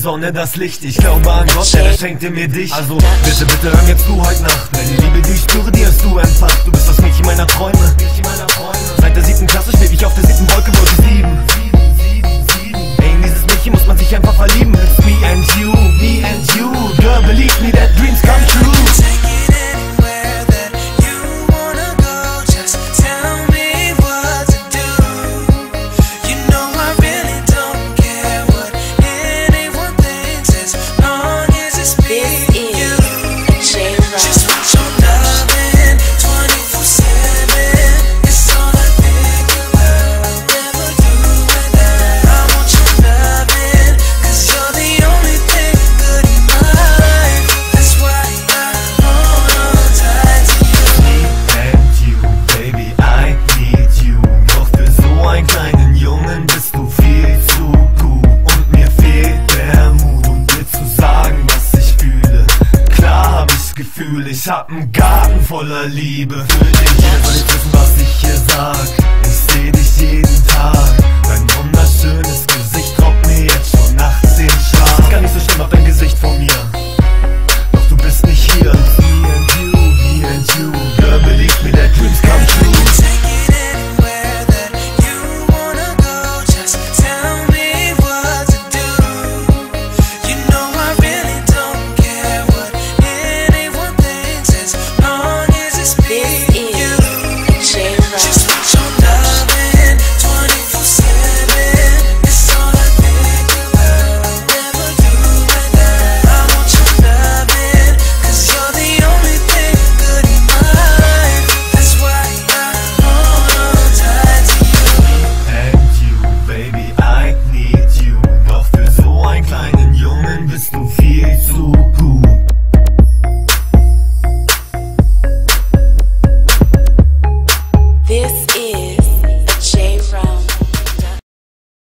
Sonne, das Licht. Ich glaube an Gott, der schenkte mir dich. Also bitte, bitte hör mir zu heute Nacht. Denn die Liebe, die ich spüre, die hast du empfangen. Du bist das Mädchen meiner Träume. Seit der 7. Klasse schweb ich auf der 7. Wolke, Wolke 7. Ey, in dieses Mädchen muss man sich einfach verlieben. It's me and you, girl, believe me that dreams come true. Ich hab 'n Garten voller Liebe für dich. Jeder soll jetzt wissen, was ich hier sag. Ich seh dich jeden Tag. Dein wunderschönes Gesicht raubt mir jetzt schon nachts den Schlaf. Ist gar nicht so schlimm, hab dein Gesicht vor mir. Doch du bist nicht hier. Me and you, girl, believe me that dreams come true. Bist du viel zu